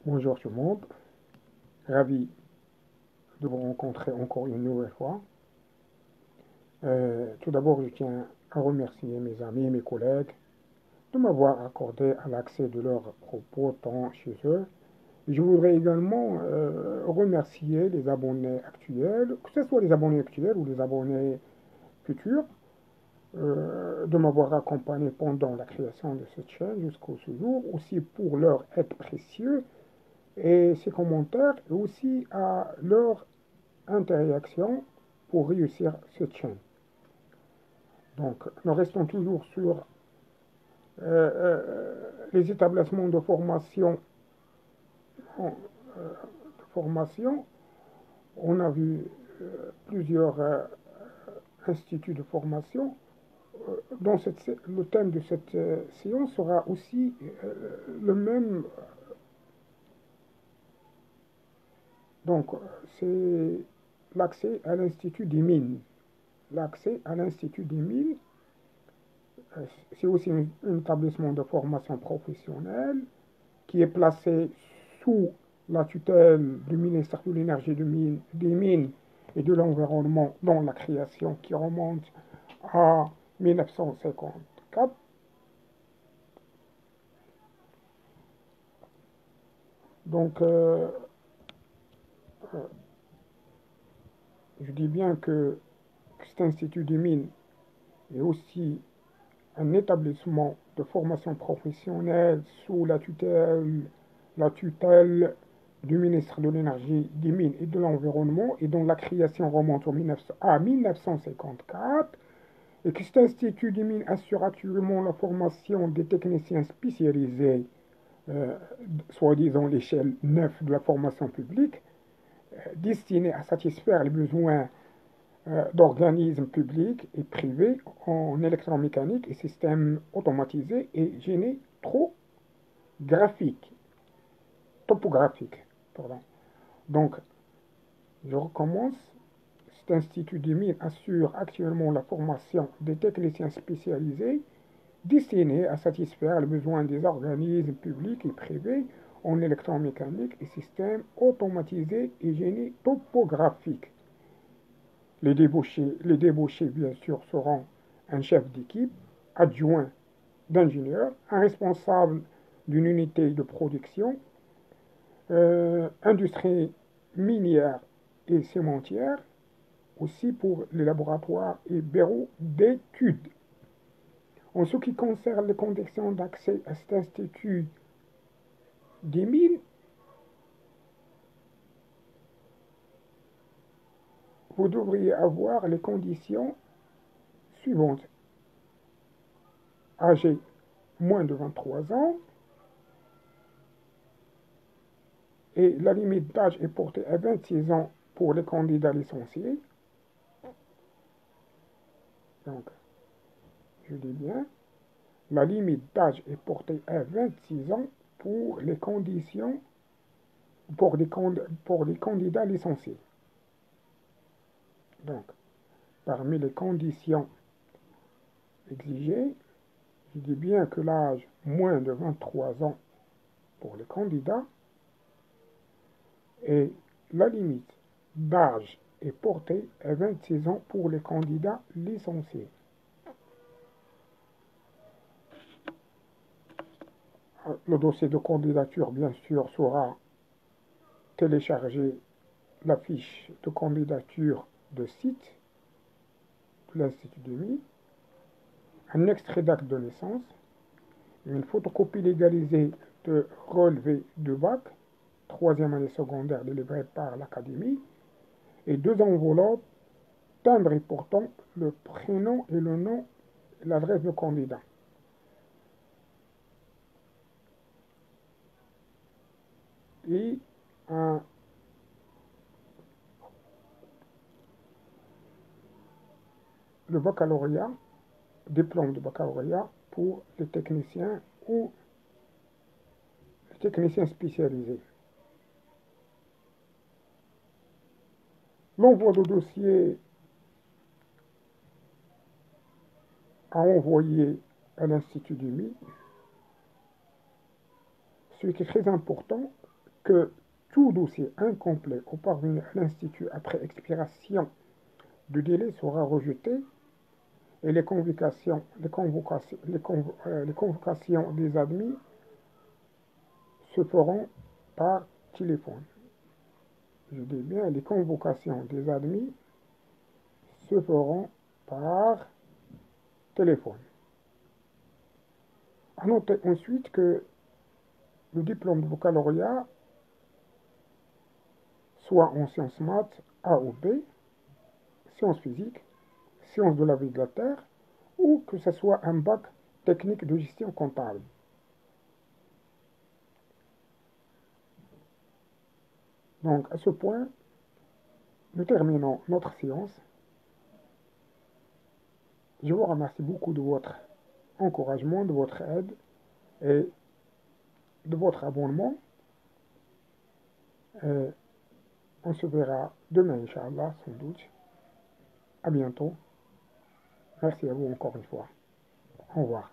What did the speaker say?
Bonjour tout le monde, ravi de vous rencontrer encore une nouvelle fois. Tout d'abord, je tiens à remercier mes amis et mes collègues de m'avoir accordé à l'accès de leurs propos tant chez eux. Je voudrais également remercier les abonnés actuels, que ce soit les abonnés actuels ou les abonnés futurs, de m'avoir accompagné pendant la création de cette chaîne jusqu'au ce jour, aussi pour leur aide précieuse et ses commentaires, et aussi à leur interaction pour réussir cette chaîne. Donc, nous restons toujours sur les établissements de formation. De formation. On a vu plusieurs instituts de formation. Dans le thème de cette séance sera aussi le même. Donc, c'est l'accès à l'Institut des mines. L'accès à l'Institut des mines, c'est aussi un établissement de formation professionnelle qui est placé sous la tutelle du ministère de l'Énergie, des Mines et de l'Environnement dans la création qui remonte à 1954. Donc, je dis bien que cet institut des mines est aussi un établissement de formation professionnelle sous la tutelle du ministre de l'Énergie, des Mines et de l'Environnement, et dont la création remonte à 1954, et que cet institut des mines assure actuellement la formation des techniciens spécialisés, euh, soi-disant l'échelle 9 de la formation publique, destinée à satisfaire les besoins d'organismes publics et privés en électromécanique et systèmes automatisés et génétrographiques, topographiques. Pardon. Donc, je recommence. Cet institut des mines assure actuellement la formation des techniciens spécialisés destinés à satisfaire les besoins des organismes publics et privés en électromécanique et systèmes automatisés et génie topographiques. Les débauchés, bien sûr, seront un chef d'équipe, adjoint d'ingénieur, un responsable d'une unité de production, industrie minière et cimentière, aussi pour les laboratoires et bureaux d'études. En ce qui concerne les conditions d'accès à cet institut des mines, vous devriez avoir les conditions suivantes. Âgé moins de 23 ans, et la limite d'âge est portée à 26 ans pour les candidats licenciés. Donc, je dis bien, la limite d'âge est portée à 26 ans pour les conditions, pour les candidats licenciés. Donc, parmi les conditions exigées, je dis bien que l'âge moins de 23 ans pour les candidats et la limite d'âge est portée à 26 ans pour les candidats licenciés. Le dossier de candidature, bien sûr, sera téléchargé, la fiche de candidature de site de l'Institut de mines, un extrait d'acte de naissance, une photocopie légalisée de relevé de bac, troisième année secondaire délivrée par l'Académie, et deux enveloppes timbrées portant le prénom et le nom et l'adresse du candidat. Et un, le baccalauréat, diplôme de baccalauréat pour les techniciens ou les techniciens spécialisés. L'envoi de dossier à envoyer à l'Institut du MI. Ce qui est très important, que tout dossier incomplet ou parvenu à l'Institut après expiration du délai sera rejeté et les convocations des admis se feront par téléphone. Je dis bien, les convocations des admis se feront par téléphone. À noter ensuite que le diplôme de baccalauréat, soit en sciences maths A ou B, sciences physiques, sciences de la vie de la Terre, ou que ce soit un bac technique de gestion comptable. Donc, à ce point, nous terminons notre séance. Je vous remercie beaucoup de votre encouragement, de votre aide et de votre abonnement. Et on se verra demain, Inch'Allah, sans doute. À bientôt. Merci à vous encore une fois. Au revoir.